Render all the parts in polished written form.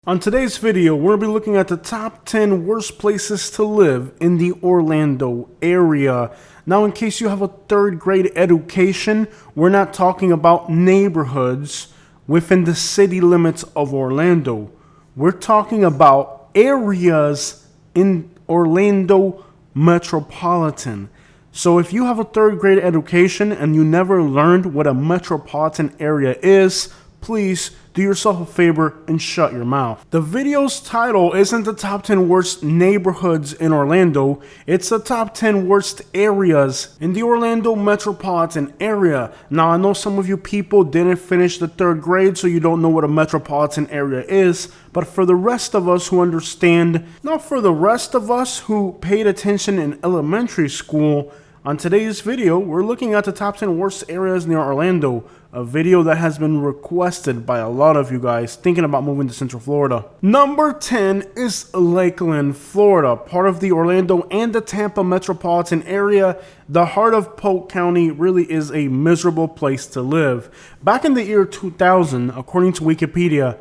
On today's video, we're going to be looking at the top 10 worst places to live in the Orlando area. Now, in case you have a third grade education, we're not talking about neighborhoods within the city limits of Orlando. We're talking about areas in Orlando Metropolitan. So if you have a third grade education and you never learned what a metropolitan area is, please do yourself a favor and shut your mouth. The video's title isn't the top 10 worst neighborhoods in Orlando, it's the top 10 worst areas in the Orlando metropolitan area. Now, I know some of you people didn't finish the third grade, so you don't know what a metropolitan area is, but for the rest of us who understand, not for the rest of us who paid attention in elementary school, on today's video, we're looking at the top 10 worst areas near Orlando, a video that has been requested by a lot of you guys thinking about moving to Central Florida. Number 10 is Lakeland, Florida, part of the Orlando and the Tampa metropolitan area. The heart of Polk County really is a miserable place to live. Back in the year 2000, according to Wikipedia,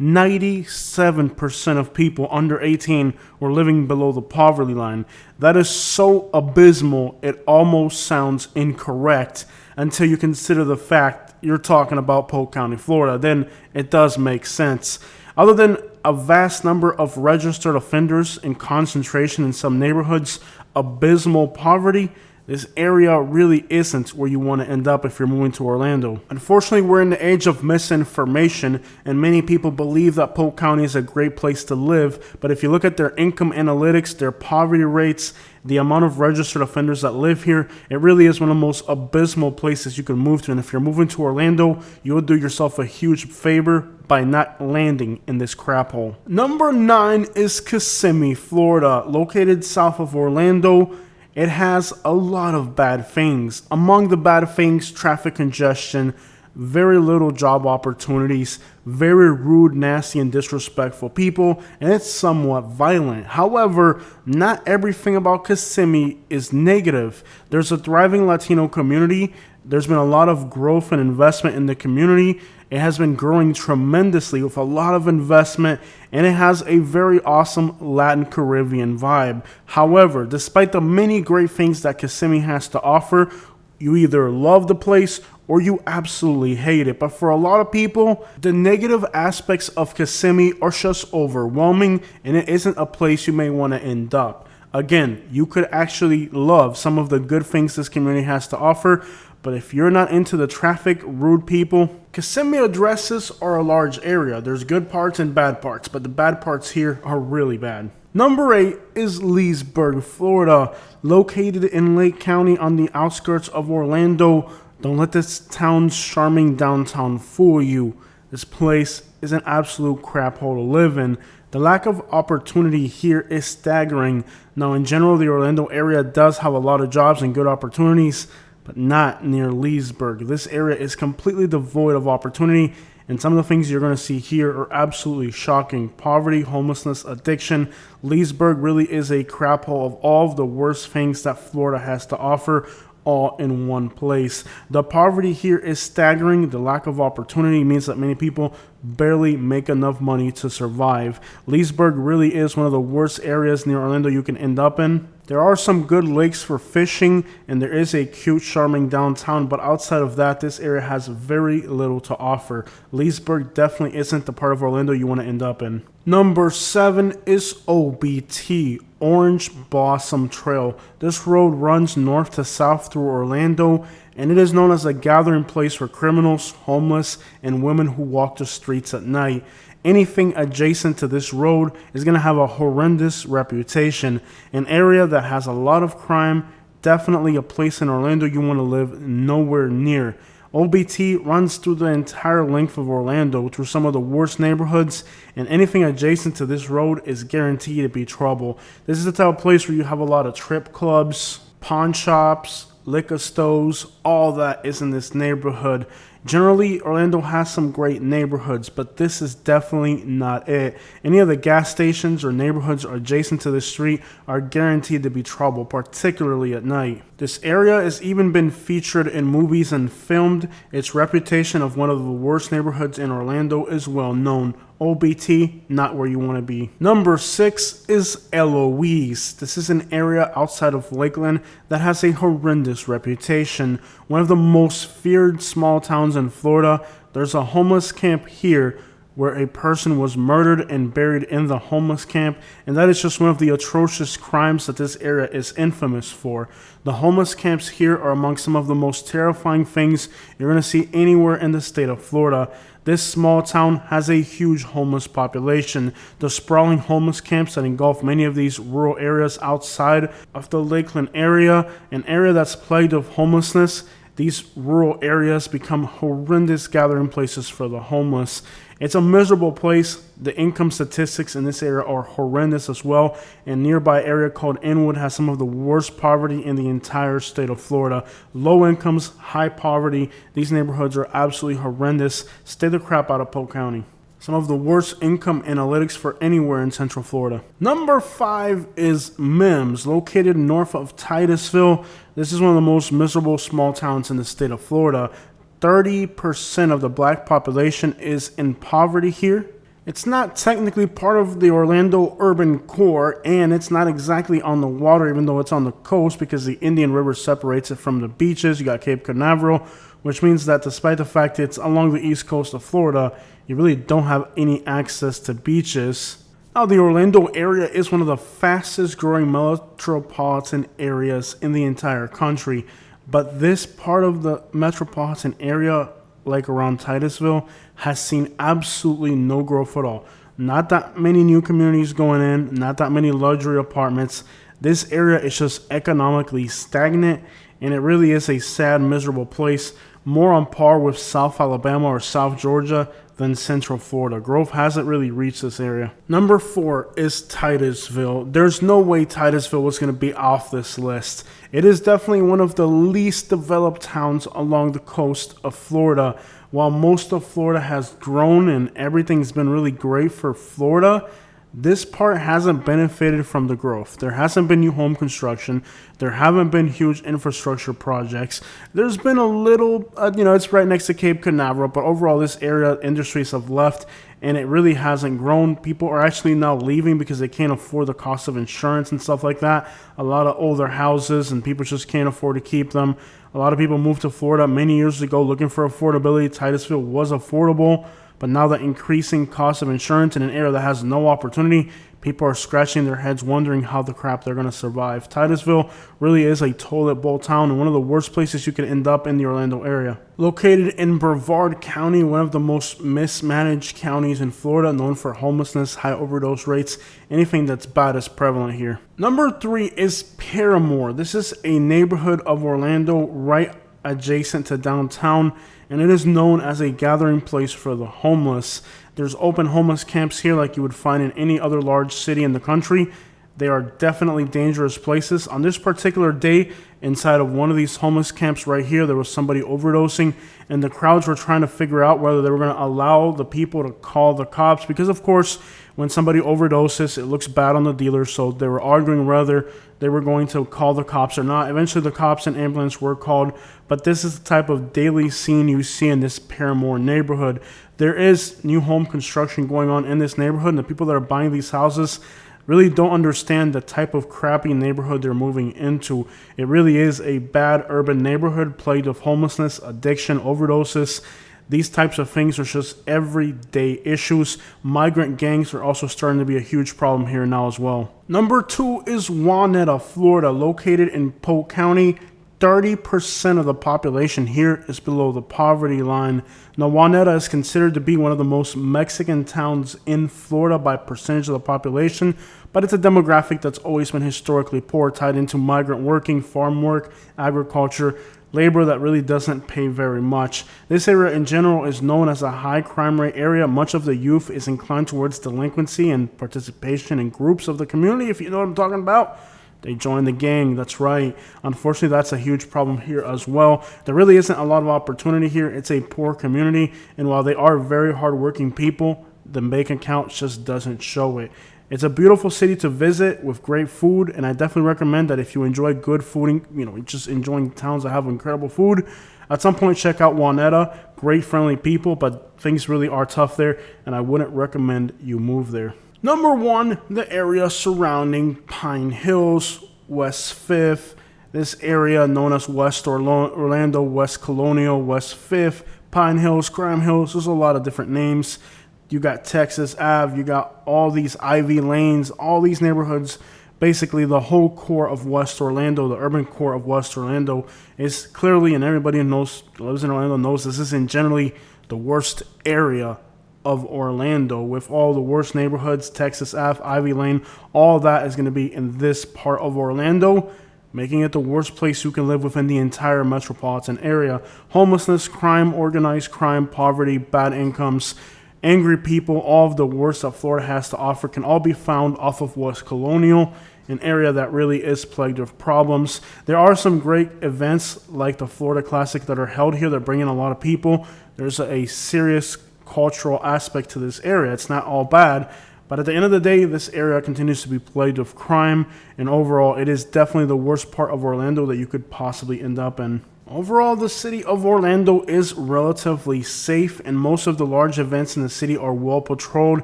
97% of people under 18 were living below the poverty line. That is so abysmal, it almost sounds incorrect until you consider the fact you're talking about Polk County, Florida. Then it does make sense. Other than a vast number of registered offenders and concentration in some neighborhoods, abysmal poverty, this area really isn't where you want to end up if you're moving to Orlando. Unfortunately, we're in the age of misinformation, and many people believe that Polk County is a great place to live. But if you look at their income analytics, their poverty rates, the amount of registered offenders that live here, it really is one of the most abysmal places you can move to. And if you're moving to Orlando, you'll do yourself a huge favor by not landing in this crap hole. Number 9 is Kissimmee, Florida, located south of Orlando. It has a lot of bad things. Among the bad things, traffic congestion, very little job opportunities, very rude, nasty, and disrespectful people, and it's somewhat violent. However, not everything about Kissimmee is negative. There's a thriving Latino community. There's been a lot of growth and investment in the community. It has been growing tremendously with a lot of investment, and it has a very awesome Latin Caribbean vibe. However, despite the many great things that Kissimmee has to offer, you either love the place or you absolutely hate it. But for a lot of people, the negative aspects of Kissimmee are just overwhelming, and it isn't a place you may want to end up. Again, you could actually love some of the good things this community has to offer, but if you're not into the traffic, rude people, Kissimmee addresses are a large area. There's good parts and bad parts, but the bad parts here are really bad. Number 8 is Leesburg, Florida, located in Lake County on the outskirts of Orlando. Don't let this town's charming downtown fool you. This place is an absolute crap hole to live in. The lack of opportunity here is staggering. Now, in general, the Orlando area does have a lot of jobs and good opportunities, but not near Leesburg. This area is completely devoid of opportunity, and some of the things you're going to see here are absolutely shocking. Poverty, homelessness, addiction. Leesburg really is a crap hole of all of the worst things that Florida has to offer, all in one place. The poverty here is staggering. The lack of opportunity means that many people barely make enough money to survive. Leesburg really is one of the worst areas near Orlando you can end up in. There are some good lakes for fishing, and there is a cute, charming downtown, but outside of that, this area has very little to offer. Leesburg definitely isn't the part of Orlando you want to end up in. Number 7 is OBT, Orange Blossom Trail. This road runs north to south through Orlando, and it is known as a gathering place for criminals, homeless, and women who walk the streets at night. Anything adjacent to this road is going to have a horrendous reputation. An area that has a lot of crime, definitely a place in Orlando you want to live nowhere near. OBT runs through the entire length of Orlando through some of the worst neighborhoods, and anything adjacent to this road is guaranteed to be trouble. This is the type of place where you have a lot of trip clubs, pawn shops, liquor stores, all that is in this neighborhood. Generally, Orlando has some great neighborhoods, but this is definitely not it. Any of the gas stations or neighborhoods adjacent to the street are guaranteed to be trouble, particularly at night. This area has even been featured in movies and filmed. Its reputation of one of the worst neighborhoods in Orlando is well known. OBT, not where you want to be. Number 6 is Eloise. This is an area outside of Lakeland that has a horrendous reputation. One of the most feared small towns in Florida. There's a homeless camp here where a person was murdered and buried in the homeless camp, and that is just one of the atrocious crimes that this area is infamous for. The homeless camps here are among some of the most terrifying things you're going to see anywhere in the state of Florida. This small town has a huge homeless population. The sprawling homeless camps that engulf many of these rural areas outside of the Lakeland area, an area that's plagued of homelessness, these rural areas become horrendous gathering places for the homeless. It's a miserable place. The income statistics in this area are horrendous as well. A nearby area called Inwood has some of the worst poverty in the entire state of Florida. Low incomes, high poverty. These neighborhoods are absolutely horrendous. Stay the crap out of Polk County. Some of the worst income analytics for anywhere in Central Florida. Number 5 is Mims, located north of Titusville. This is one of the most miserable small towns in the state of Florida. 30% of the black population is in poverty here. It's not technically part of the Orlando urban core, and it's not exactly on the water, even though it's on the coast, because the Indian River separates it from the beaches. You got Cape Canaveral, which means that despite the fact it's along the east coast of Florida, you really don't have any access to beaches. Now, the Orlando area is one of the fastest growing metropolitan areas in the entire country, but this part of the metropolitan area, like around Titusville, has seen absolutely no growth at all. Not that many new communities going in, not that many luxury apartments. This area is just economically stagnant, and it really is a sad, miserable place, more on par with South Alabama or South Georgia than Central Florida. Growth hasn't really reached this area. Number 4 is Titusville. There's no way Titusville was going to be off this list. It is definitely one of the least developed towns along the coast of Florida. While most of Florida has grown and everything's been really great for Florida, this part hasn't benefited from the growth. There hasn't been new home construction. There haven't been huge infrastructure projects. There's been a little, it's right next to Cape Canaveral, but overall this area, industries have left and it really hasn't grown. People are actually now leaving because they can't afford the cost of insurance and stuff like that. A lot of older houses and people just can't afford to keep them. A lot of people moved to Florida many years ago looking for affordability. Titusville was affordable. But now the increasing cost of insurance in an area that has no opportunity, people are scratching their heads wondering how the crap they're going to survive. Titusville really is a toilet bowl town and one of the worst places you could end up in the Orlando area. Located in Brevard County, one of the most mismanaged counties in Florida, known for homelessness, high overdose rates, anything that's bad is prevalent here. Number 3 is Parramore. This is a neighborhood of Orlando right adjacent to downtown, and it is known as a gathering place for the homeless. There's open homeless camps here like you would find in any other large city in the country. They are definitely dangerous places. On this particular day, inside of one of these homeless camps right here, there was somebody overdosing, and the crowds were trying to figure out whether they were going to allow the people to call the cops, because of course, when somebody overdoses, it looks bad on the dealer, so they were arguing whether they were going to call the cops or not. Eventually, the cops and ambulance were called, but this is the type of daily scene you see in this Parramore neighborhood. There is new home construction going on in this neighborhood, and the people that are buying these houses really don't understand the type of crappy neighborhood they're moving into. It really is a bad urban neighborhood plagued of homelessness, addiction, overdoses. These types of things are just everyday issues. Migrant gangs are also starting to be a huge problem here now as well. Number 2 is Wanetta, Florida, located in Polk County. 30% of the population here is below the poverty line. Now, Wanetta is considered to be one of the most Mexican towns in Florida by percentage of the population, but it's a demographic that's always been historically poor, tied into migrant working, farm work, agriculture, labor that really doesn't pay very much. This area in general is known as a high crime rate area. Much of the youth is inclined towards delinquency and participation in groups of the community, if you know what I'm talking about. They joined the gang. That's right. Unfortunately, that's a huge problem here as well. There really isn't a lot of opportunity here. It's a poor community. And while they are very hardworking people, the bank account just doesn't show it. It's a beautiful city to visit with great food. And I definitely recommend that if you enjoy good food, just enjoying towns that have incredible food, at some point check out Wanetta. Great, friendly people, but things really are tough there. And I wouldn't recommend you move there. Number 1, the area surrounding Pine Hills, West 5th, this area known as West Orlando, West Colonial, West 5th, Pine Hills, Crime Hills. There's a lot of different names. You got Texas Ave, you got all these Ivy Lanes, all these neighborhoods. Basically, the whole core of West Orlando, the urban core of West Orlando, is clearly, and everybody who lives in Orlando knows this isn't generally the worst area of Orlando, with all the worst neighborhoods, Texas Ave, Ivy Lane, all that is going to be in this part of Orlando, making it the worst place you can live within the entire metropolitan area. Homelessness, crime, organized crime, poverty, bad incomes, angry people, all of the worst that Florida has to offer can all be found off of West Colonial, an area that really is plagued with problems. There are some great events like the Florida Classic that are held here that bring in a lot of people. There's a serious cultural aspect to this area. It's not all bad, but at the end of the day, this area continues to be plagued with crime, and overall, it is definitely the worst part of Orlando that you could possibly end up in. Overall, the city of Orlando is relatively safe, and most of the large events in the city are well patrolled.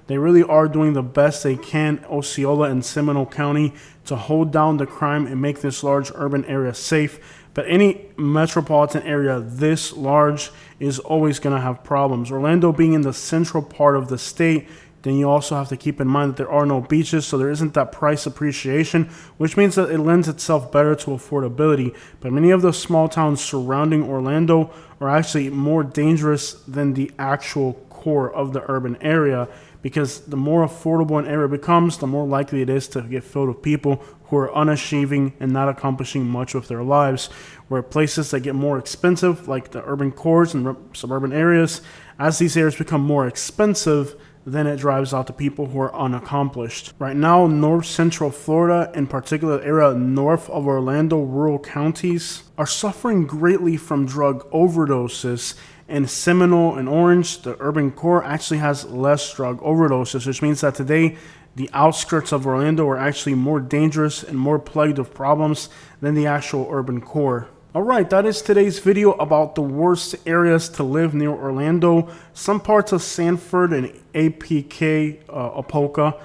They really are doing the best they can, Osceola and Seminole County, to hold down the crime and make this large urban area safe. But any metropolitan area this large is always going to have problems. Orlando being in the central part of the state, then you also have to keep in mind that there are no beaches, so there isn't that price appreciation, which means that it lends itself better to affordability. But many of the small towns surrounding Orlando are actually more dangerous than the actual core of the urban area, because the more affordable an area becomes, the more likely it is to get filled with people who are unachieving and not accomplishing much with their lives. Where places that get more expensive, like the urban cores and suburban areas, as these areas become more expensive, then it drives out the people who are unaccomplished. Right now, north central Florida, in particular the area north of Orlando, rural counties, are suffering greatly from drug overdoses. And Seminole and Orange, the urban core, actually has less drug overdoses, which means that today the outskirts of Orlando are actually more dangerous and more plagued with problems than the actual urban core. Alright, that is today's video about the worst areas to live near Orlando. Some parts of Sanford and APK, Apopka,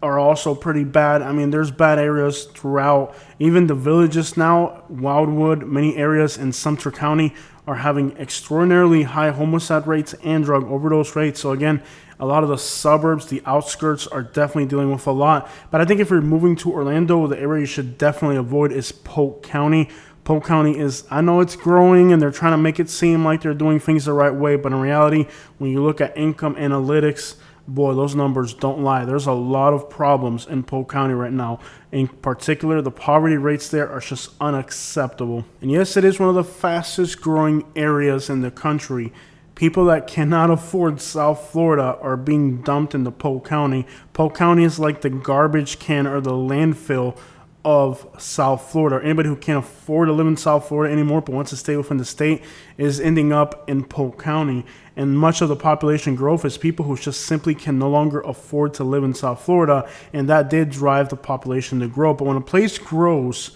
are also pretty bad. I mean, there's bad areas throughout. Even the villages now, Wildwood, many areas in Sumter County are having extraordinarily high homicide rates and drug overdose rates. So again, a lot of the suburbs, the outskirts, are definitely dealing with a lot. But I think if you're moving to Orlando, the area you should definitely avoid is Polk County. Polk County is, I know it's growing and they're trying to make it seem like they're doing things the right way, but in reality, when you look at income analytics, boy, those numbers don't lie. There's a lot of problems in Polk County right now. In particular, the poverty rates there are just unacceptable. And yes, it is one of the fastest growing areas in the country. People that cannot afford South Florida are being dumped into Polk County. Polk County is like the garbage can or the landfill of South Florida. Anybody who can't afford to live in South Florida anymore but wants to stay within the state is ending up in Polk County. And much of the population growth is people who just simply can no longer afford to live in South Florida, and that did drive the population to grow. But when a place grows,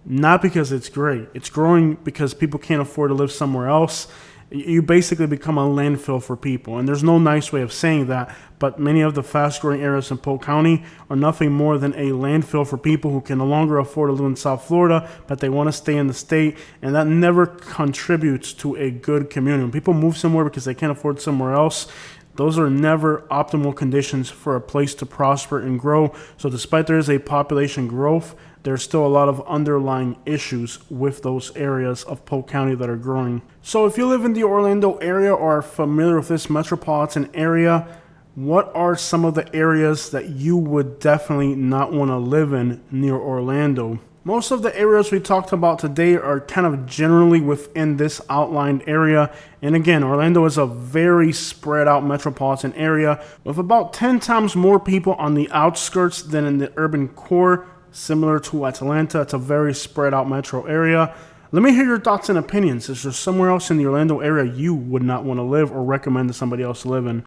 not because it's great, it's growing because people can't afford to live somewhere else, you basically become a landfill for people. And there's no nice way of saying that, but many of the fast-growing areas in Polk County are nothing more than a landfill for people who can no longer afford to live in South Florida, but they want to stay in the state, and that never contributes to a good community. When people move somewhere because they can't afford somewhere else, those are never optimal conditions for a place to prosper and grow. So despite there is a population growth, there's still a lot of underlying issues with those areas of Polk County that are growing. So if you live in the Orlando area or are familiar with this metropolitan area, what are some of the areas that you would definitely not want to live in near Orlando? Most of the areas we talked about today are kind of generally within this outlined area. And again, Orlando is a very spread out metropolitan area with about 10 times more people on the outskirts than in the urban core. similar to Atlanta. It's a very spread out metro area. Let me hear your thoughts and opinions. Is there somewhere else in the Orlando area you would not want to live or recommend to somebody else to live in?